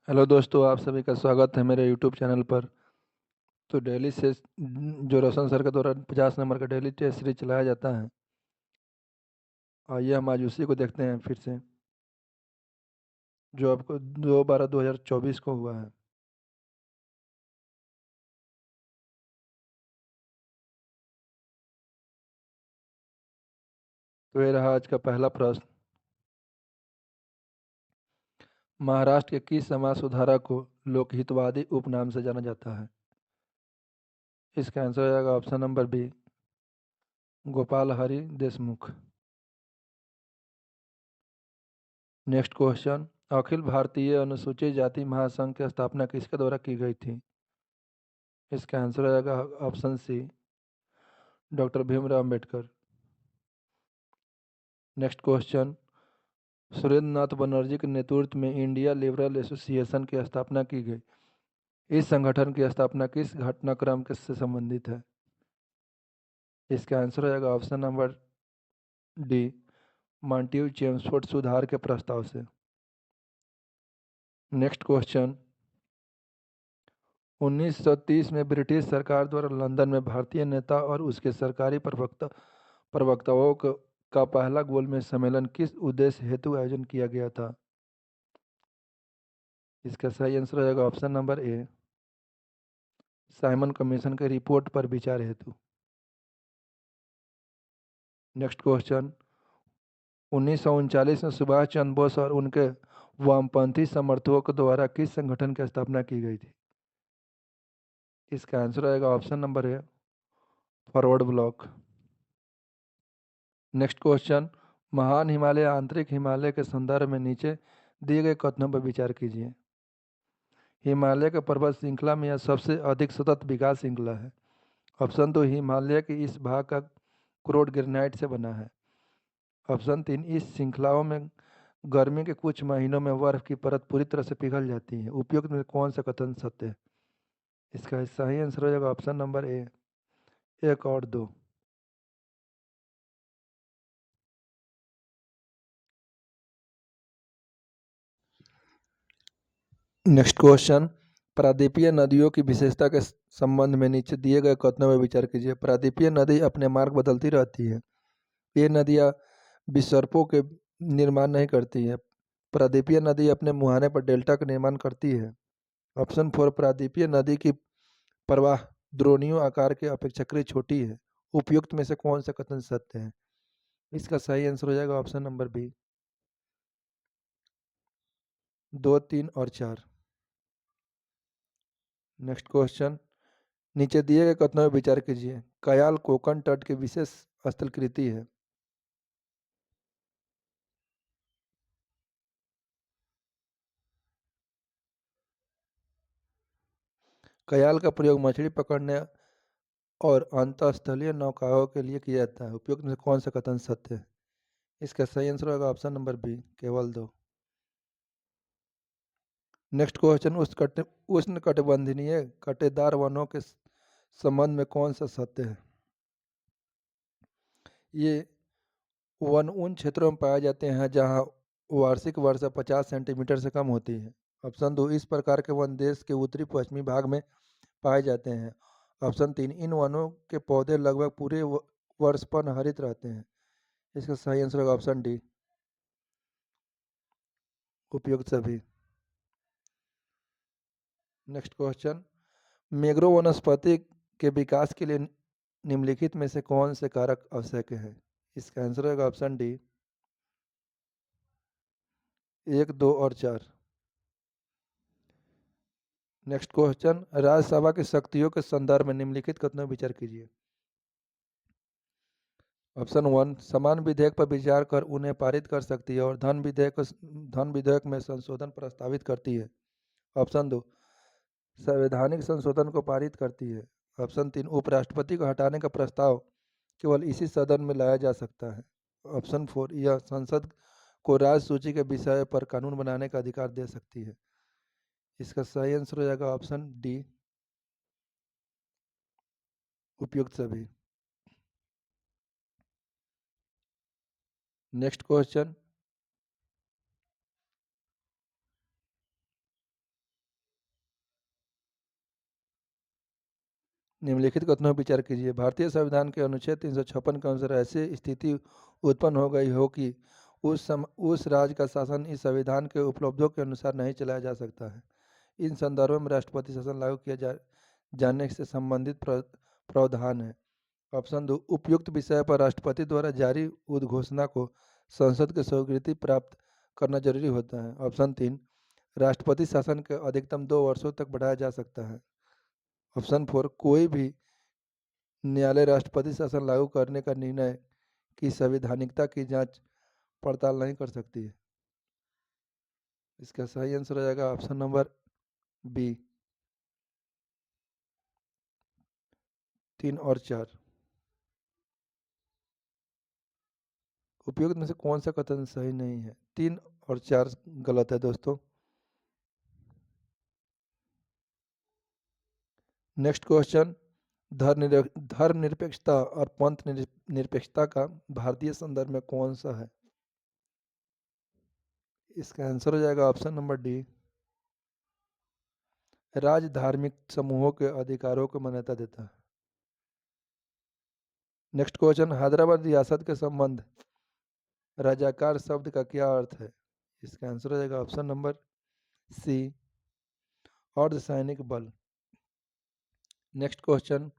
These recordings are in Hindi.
हेलो दोस्तों, आप सभी का स्वागत है मेरे यूट्यूब चैनल पर। तो डेली से जो रोशन सर के द्वारा 50 नंबर का डेली टेस्ट सीरीज चलाया जाता है। आइए हम आज उसी को देखते हैं फिर से, जो आपको 2/12/2024 को हुआ है। तो ये रहा आज का पहला प्रश्न। महाराष्ट्र के किस समाज सुधारक को लोकहितवादी उपनाम से जाना जाता है? इसका आंसर हो जाएगा option number B, Gopal Hari Deshmukh. Next question. अखिल भारतीय अनुसूचित जाति महासंघ की स्थापना किसके द्वारा की गई थी? इसका आंसर हो जाएगा option C, doctor Bhimrao Ambedkar. Next question. Surendra Nath Banerjee के नेतृत्व में इंडिया लिबरल एसोसिएशन की स्थापना की गई। इस संगठन की स्थापना किस घटनाक्रम के से संबंधित है? इसका आंसर हो जाएगा option number D, Montagu Chelmsford सुधार के प्रस्ताव से। Next question. 1930 में ब्रिटिश सरकार द्वारा लंदन में भारतीय नेता और उसके सरकारी प्रवक्ताओं का पहला गोलमेज सम्मेलन किस उद्देश्य हेतु आयोजन किया गया था? इसका सही आंसर हो जाएगा option number A, Simon commission की रिपोर्ट पर विचार हेतु। Next question. 1939 में सुभाष चंद्र बोस और उनके वामपंथी समर्थकों द्वारा किस संगठन की स्थापना की गई थी? इसका आंसर आएगा option number A, forward block. Next question. महान हिमालय आंतरिक हिमालय के संदर्भ में नीचे दिए गए कथनों पर विचार कीजिए। हिमालय के पर्वत श्रृंखला में यह सबसे अधिक सतत विकास श्रृंखला है। ऑप्शन दो, हिमालय के इस भाग का क्रोड ग्रेनाइट से बना है। ऑप्शन तीन, इस श्रृंखलाओं में गर्मी के कुछ महीनों में बर्फ की परत पूरी तरह से पिघल जाती है। उपयुक्त में कौन सा कथन सत्य है? इसका सही आंसर हो जाएगा ऑप्शन नंबर ए, एक और दो। Next question. प्रायद्वीपीय नदियों की विशेषता के संबंध में नीचे दिए गए कथनों में विचार कीजिए। प्रायद्वीपीय नदी अपने मार्ग बदलती रहती है। ये नदियाँ विसर्पों के निर्माण नहीं करती है। प्रायद्वीपीय नदी अपने मुहाने पर डेल्टा का निर्माण करती है। ऑप्शन फोर, प्रायद्वीपीय नदी की प्रवाह द्रोणियों आकार के अपेक्षाकृत छोटी है। उपयुक्त में से कौन सा कथन सत्य है? इसका सही आंसर हो जाएगा ऑप्शन नंबर बी, दो, तीन और चार। Next question. नीचे दिए गए कथनों में विचार कीजिए। कयाल कोकण तट की विशेष स्थलकृति है। कयाल का प्रयोग मछली पकड़ने और अंतःस्थलीय नौकाओं के लिए किया जाता है। उपयुक्त में से कौन सा कथन सत्य है? इसका सही आंसर होगा ऑप्शन नंबर बी, केवल दो। Next question. उष्ण कटिबंधीय कटेदार वनों के संबंध में कौन सा सत्य है? ये वन उन क्षेत्रों में पाए जाते हैं जहाँ वार्षिक वर्षा 50 सेंटीमीटर से कम होती है। ऑप्शन दो, इस प्रकार के वन देश के उत्तरी पश्चिमी भाग में पाए जाते हैं। ऑप्शन तीन, इन वनों के पौधे लगभग पूरे वर्ष पर्णहरित रहते हैं। इसका सही आंसर होगा ऑप्शन डी, उपयुक्त सभी। Next question. मैंग्रोव वनस्पति के विकास के लिए निम्नलिखित में से कौन से कारक आवश्यक है? इसका आंसर होगा ऑप्शन डी, एक, दो और चार। Next question. राज्यसभा की शक्तियों के संदर्भ में निम्नलिखित कथनों पर विचार कीजिए। ऑप्शन वन, समान विधेयक पर विचार कर उन्हें पारित कर सकती है और धन विधेयक में संशोधन प्रस्तावित करती है। ऑप्शन दो, संवैधानिक संशोधन को पारित करती है। ऑप्शन तीन, उपराष्ट्रपति को हटाने का प्रस्ताव केवल इसी सदन में लाया जा सकता है। ऑप्शन फोर, यह संसद को राज्य सूची के विषय पर कानून बनाने का अधिकार दे सकती है। इसका सही आंसर हो जाएगा ऑप्शन डी, उपयुक्त सभी। Next question. निम्नलिखित कथनों पर विचार कीजिए। भारतीय संविधान के अनुच्छेद 356 के अनुसार ऐसी स्थिति उत्पन्न हो गई हो कि उस राज्य का शासन इस संविधान के उपलब्धों के अनुसार नहीं चलाया जा सकता है। इन संदर्भों में राष्ट्रपति शासन लागू किया जाने से संबंधित प्रावधान है। ऑप्शन 2, उपयुक्त विषय पर राष्ट्रपति द्वारा जारी उद्घोषणा को संसद की स्वीकृति प्राप्त करना जरूरी होता है। ऑप्शन 3, राष्ट्रपति शासन के अधिकतम 2 वर्षों तक बढ़ाया जा सकता है। ऑप्शन 4, कोई भी न्यायालय राष्ट्रपति शासन लागू करने का निर्णय की संवैधानिकता की जांच पड़ताल नहीं कर सकती है। इसका सही आंसर हो जाएगा ऑप्शन नंबर बी, 3 और 4। उपयुक्त में से कौन सा कथन सही नहीं है? 3 और 4 गलत है दोस्तों। नेक्स्ट क्वेश्चन, धर्मनिरपेक्षता और पंथ निरपेक्षता का भारतीय संदर्भ में कौन सा है? इसका आंसर हो जाएगा ऑप्शन नंबर डी, राज्य धार्मिक समूहों के अधिकारों को मान्यता देता है। नेक्स्ट क्वेश्चन, हैदराबाद रियासत के संबंध रजाकार शब्द का क्या अर्थ है? इसका आंसर हो जाएगा ऑप्शन नंबर सी, अर्धसैनिक बल। नेक्स्ट क्वेश्चन,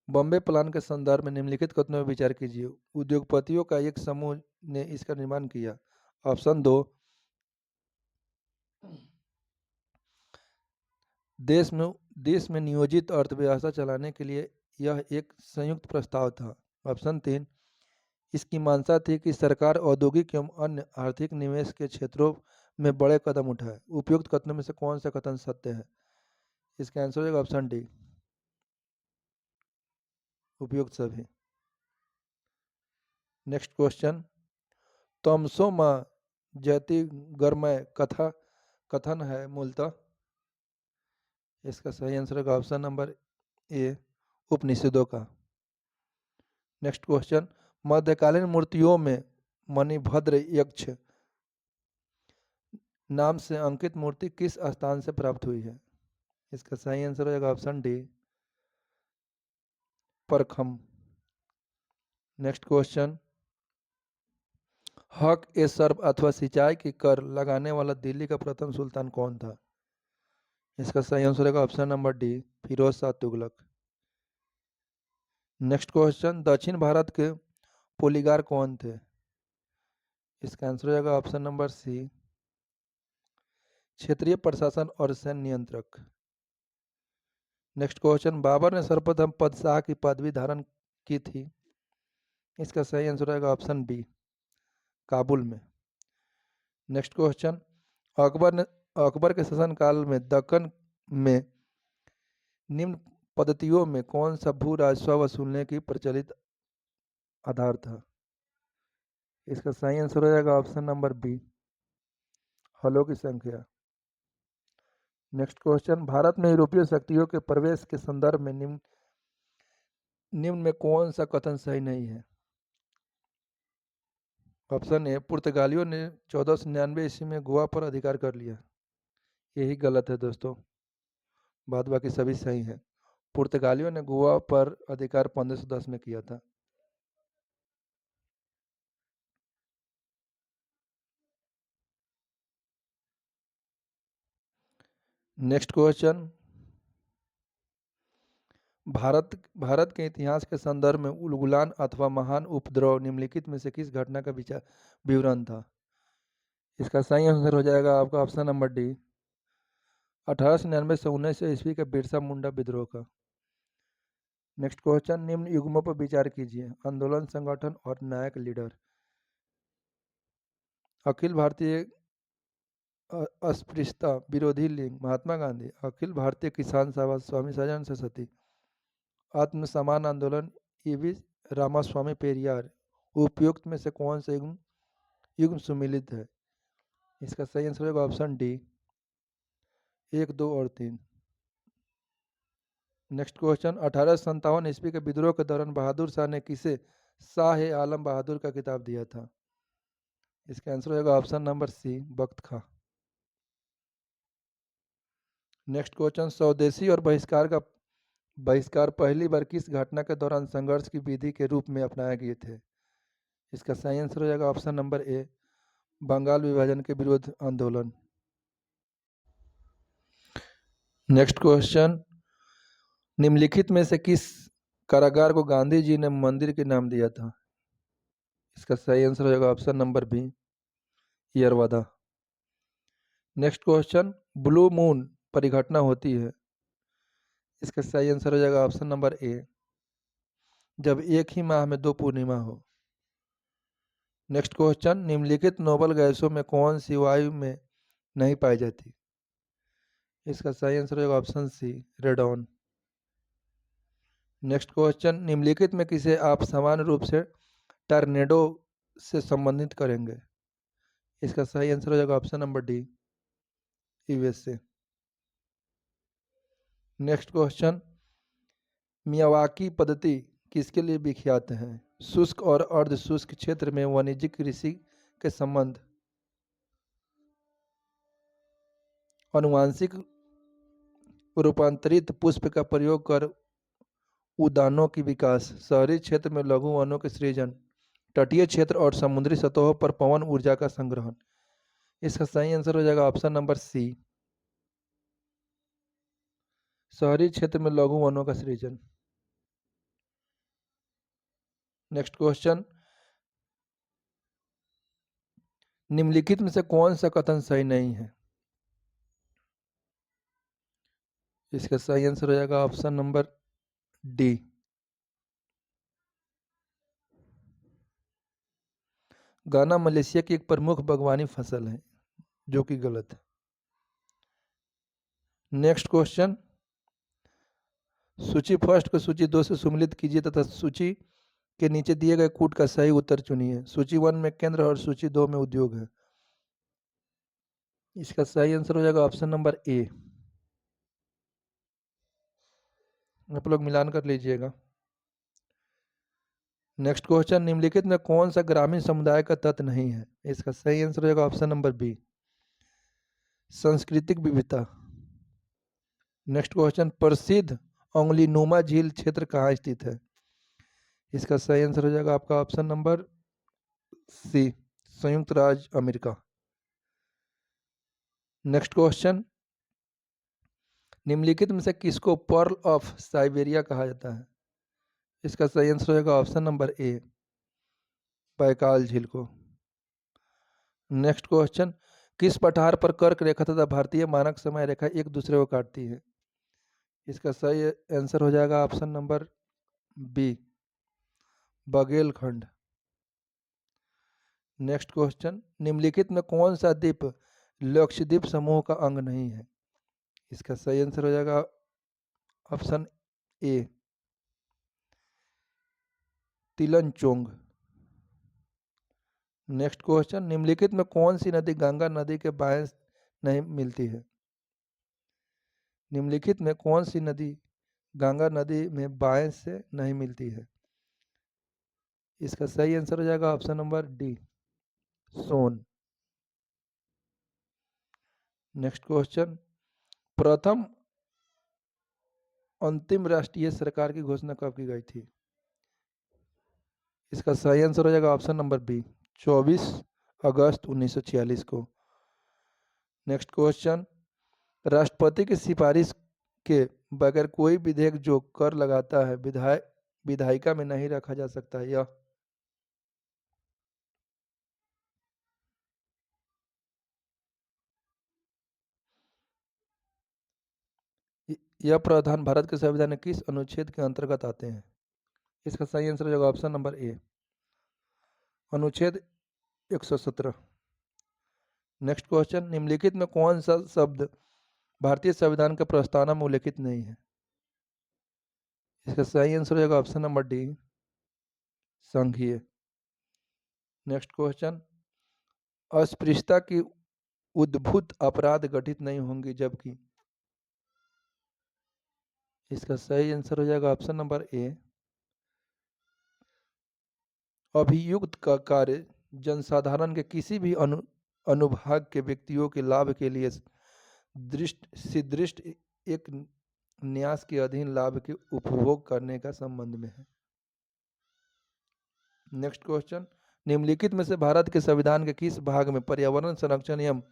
बॉम्बे प्लान के संदर्भ में निम्नलिखित कथनों पर विचार कीजिए। उद्योगपतियों का एक समूह ने इसका निर्माण किया। ऑप्शन 2, देश में नियोजित अर्थव्यवस्था चलाने के लिए यह एक संयुक्त प्रस्ताव था। ऑप्शन 3, इसकी मंशा थी कि सरकार औद्योगिक एवं अन्य आर्थिक निवेश के क्षेत्रों में बड़े कदम उठाए। उपयुक्त कथनों में से कौन सा कथन सत्य है? इसका आंसर होगा ऑप्शन डी, उपयुक्त सभी। नेक्स्ट क्वेश्चन, तमसो मां जयति गर्मय कथन है मूलतः? इसका सही आंसर होगा ऑप्शन नंबर ए, उपनिषदों का। नेक्स्ट क्वेश्चन, मध्यकालीन मूर्तियों में मणिभद्र यक्ष नाम से अंकित मूर्ति किस स्थान से प्राप्त हुई है? इसका सही आंसर होगा ऑप्शन डी, परखम। नेक्स्ट क्वेश्चन, हक ए सर्व अथवा सिंचाई की कर लगाने वाला दिल्ली का प्रथम सुल्तान कौन था? इसका सही आंसर होगा option number D, Firoz Shah Tughlaq. Next question, दक्षिण भारत के पोलीगार कौन थे? इसका आंसर हो जाएगा ऑप्शन नंबर सी, क्षेत्रीय प्रशासन और सैन्य नियंत्रक। नेक्स्ट क्वेश्चन, बाबर ने सर्वप्रथम पदशाह की पदवी धारण की थी। इसका सही आंसर रहेगा ऑप्शन बी, काबुल में। नेक्स्ट क्वेश्चन, अकबर के शासनकाल में दक्कन में निम्न पद्धतियों में कौन सा भू राजस्व वसूलने की प्रचलित आधार था? इसका सही आंसर हो जाएगा ऑप्शन नंबर बी, हलों की संख्या। नेक्स्ट क्वेश्चन, भारत में यूरोपीय शक्तियों के प्रवेश के संदर्भ में निम्न में कौन सा कथन सही नहीं है? ऑप्शन ए, पुर्तगालियों ने 1499 ईस्वी में गोवा पर अधिकार कर लिया। यही गलत है दोस्तों, बाद बाकी सभी सही है। पुर्तगालियों ने गोवा पर अधिकार 1510 में किया था। नेक्स्ट क्वेश्चन, भारत के इतिहास के संदर्भ में उलगुलान अथवा महान उपद्रव निम्नलिखित में से किस घटना का विवरण था? इसका सही आंसर हो जाएगा आपका ऑप्शन नंबर डी, 1899 से 1900 ईस्वी के बिरसा मुंडा विद्रोह का। नेक्स्ट क्वेश्चन, निम्न युग्मों पर विचार कीजिए। आंदोलन, संगठन और नायक लीडर। अखिल भारतीय अस्पृश्यता विरोधी लीग महात्मा गांधी, अखिल भारतीय किसान सभा स्वामी सहाजानंद सरस्वती, आत्म समान आंदोलन ईवी रामास्वामी पेरियार। उपयुक्त में से कौन सा युग्म सम्मिलित है? इसका सही आंसर होगा ऑप्शन डी, 1, 2 और 3। नेक्स्ट क्वेश्चन, 1857 ईस्वी के विद्रोह के दौरान बहादुर शाह ने किसे शाह आलम बहादुर का खिताब दिया था? इसका आंसर होगा ऑप्शन नंबर सी, बख्त खां। नेक्स्ट क्वेश्चन, स्वदेशी और बहिष्कार पहली बार किस घटना के दौरान संघर्ष की विधि के रूप में अपनाए गए थे? इसका सही आंसर हो जाएगा ऑप्शन नंबर ए, बंगाल विभाजन के विरुद्ध आंदोलन। नेक्स्ट क्वेश्चन, निम्नलिखित में से किस कारागार को गांधी जी ने मंदिर के नाम दिया था? इसका सही आंसर हो जाएगा option number B, Yerwada. Next question, blue moon परिघटना होती है। इसका सही आंसर हो जाएगा ऑप्शन नंबर ए, जब एक ही माह में 2 पूर्णिमा हो। नेक्स्ट क्वेश्चन, निम्नलिखित नोबल गैसों में कौन सी वायु में नहीं पाई जाती? इसका सही आंसर होगा option C, radon. Next question, निम्नलिखित में किसे आप सामान्य रूप से टर्नेडो से संबंधित करेंगे? इसका सही आंसर हो जाएगा option number D, USA. Next question, Miyawaki पद्धति किसके लिए विख्यात है? शुष्क और अर्ध शुष्क क्षेत्र में वाणिज्यिक कृषि के संबंध, अनुवांशिक रूपांतरित पुष्प का प्रयोग कर उद्यानों की विकास, शहरी क्षेत्र में लघु वनों के सृजन, तटीय क्षेत्र और समुद्री सतहों पर पवन ऊर्जा का संग्रहण। इसका सही आंसर हो जाएगा ऑप्शन नंबर सी, शहरी क्षेत्र में लघु वनों का सृजन। नेक्स्ट क्वेश्चन, निम्नलिखित में से कौन सा कथन सही नहीं है? इसका सही आंसर हो जाएगा ऑप्शन नंबर डी, गाना मलेशिया की एक प्रमुख बागवानी फसल है, जो कि गलत है। नेक्स्ट क्वेश्चन, सूची फर्स्ट को सूची 2 से सम्मिलित कीजिए तथा सूची के नीचे दिए गए कूट का सही उत्तर चुनिए। सूची 1 में केंद्र और सूची 2 में उद्योग है। इसका सही आंसर हो जाएगा ऑप्शन नंबर ए। आप लोग मिलान कर लीजिएगा। नेक्स्ट क्वेश्चन, निम्नलिखित में कौन सा ग्रामीण समुदाय का तत्व नहीं है? इसका सही आंसर हो जाएगा ऑप्शन नंबर बी, सांस्कृतिक विविधता। नेक्स्ट क्वेश्चन, प्रसिद्ध उंगलीनुमा झील क्षेत्र कहाँ स्थित है? इसका सही आंसर हो जाएगा आपका ऑप्शन नंबर सी, संयुक्त राज्य अमेरिका। नेक्स्ट क्वेश्चन, निम्नलिखित में से किसको पर्ल ऑफ साइबेरिया कहा जाता है? इसका सही आंसर हो जाएगा ऑप्शन नंबर ए, बैकाल झील को। नेक्स्ट क्वेश्चन, किस पठार पर कर्क रेखा तथा भारतीय मानक समय रेखा एक दूसरे को काटती है? इसका सही आंसर हो जाएगा option number B, Baghelkhand. Next question, निम्नलिखित में कौन सा द्वीप लक्षद्वीप समूह का अंग नहीं है? इसका सही आंसर हो जाएगा ऑप्शन ए, तिलनचोंग। नेक्स्ट क्वेश्चन, निम्नलिखित में कौन सी नदी गंगा नदी के बाएं नहीं मिलती है? निम्नलिखित में कौन सी नदी गंगा नदी में बाएं से नहीं मिलती है? इसका सही आंसर हो जाएगा ऑप्शन नंबर डी, सोन। नेक्स्ट क्वेश्चन, प्रथम अंतिम राष्ट्रीय सरकार की घोषणा कब की गई थी? इसका सही आंसर हो जाएगा ऑप्शन नंबर बी, 24 अगस्त 1946 को। नेक्स्ट क्वेश्चन, राष्ट्रपति की सिफारिश के बगैर कोई विधेयक जो कर लगाता है विधायिका में नहीं रखा जा सकता है, यह प्रावधान भारत के संविधान के किस अनुच्छेद के अंतर्गत आते हैं? इसका सही आंसर हो जाएगा ऑप्शन नंबर ए, अनुच्छेद 117। नेक्स्ट क्वेश्चन, निम्नलिखित में कौन सा शब्द भारतीय संविधान के प्रस्तावना में उल्लेखित नहीं है? इसका सही आंसर हो जाएगा ऑप्शन नंबर डी, संघीय। नेक्स्ट क्वेश्चन, अस्पृश्यता की उद्भूत अपराध गठित नहीं होंगे जबकि? इसका सही आंसर हो जाएगा ऑप्शन नंबर ए, अभियुक्त का कार्य जनसाधारण के किसी भी अनुभाग के व्यक्तियों के लाभ के लिए दृष्ट एक न्यास के अधीन लाभ के उपभोग करने का संबंध में है। नेक्स्ट क्वेश्चन, निम्नलिखित में से भारत के संविधान के किस भाग में पर्यावरण संरक्षण एवं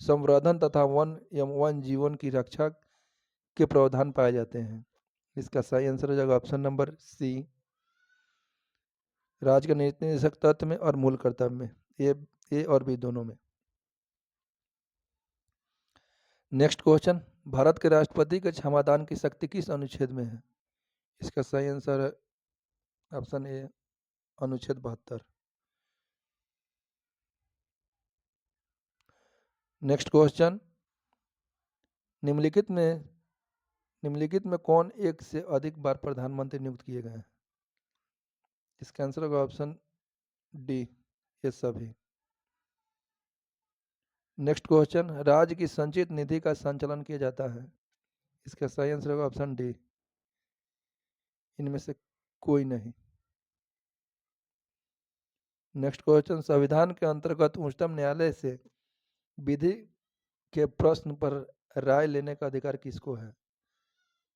संवर्धन तथा वन एवं वन जीवन की रक्षा के प्रावधान पाए जाते हैं? इसका सही आंसर हो जाएगा ऑप्शन नंबर सी, राज्य के नीति निर्देशक तत्व में और मूल कर्तव्य में, ए और बी दोनों में। नेक्स्ट क्वेश्चन, भारत के राष्ट्रपति के क्षमादान की शक्ति किस अनुच्छेद में है? इसका सही आंसर है ऑप्शन ए, अनुच्छेद 72। नेक्स्ट क्वेश्चन, निम्नलिखित में कौन एक से अधिक बार प्रधानमंत्री नियुक्त किए गए हैं? इसका आंसर होगा ऑप्शन डी, ये सभी। नेक्स्ट क्वेश्चन, राज्य की संचित निधि का संचालन किया जाता है? इसका सही आंसर होगा ऑप्शन डी, इनमें से कोई नहीं। नेक्स्ट क्वेश्चन, संविधान के अंतर्गत उच्चतम न्यायालय से विधि के प्रश्न पर राय लेने का अधिकार किसको है?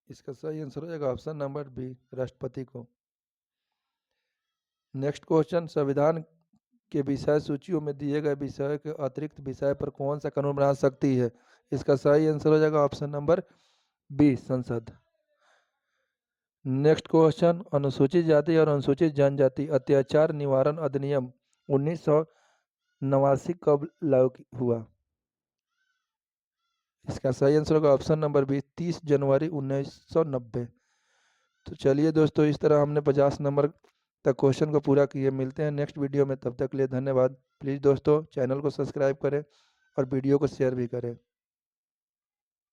इसका सही आंसर हो जाएगा ऑप्शन नंबर बी, राष्ट्रपति को। नेक्स्ट क्वेश्चन, संविधान के विषय सूचियों में दिए गए विषय के अतिरिक्त विषय पर कौन सा कानून बना सकती है? इसका सही आंसर हो जाएगा ऑप्शन नंबर बी, संसद। नेक्स्ट क्वेश्चन, अनुसूचित जाति और अनुसूचित जनजाति अत्याचार निवारण अधिनियम 1989 कब लागू हुआ? इसका सही आंसर होगा ऑप्शन नंबर बी, 30 जनवरी 1990। तो चलिए दोस्तों, इस तरह हमने 50 नंबर तक क्वेश्चन को पूरा किए। मिलते हैं नेक्स्ट वीडियो में, तब तक के लिए धन्यवाद। प्लीज़ दोस्तों चैनल को सब्सक्राइब करें और वीडियो को शेयर भी करें।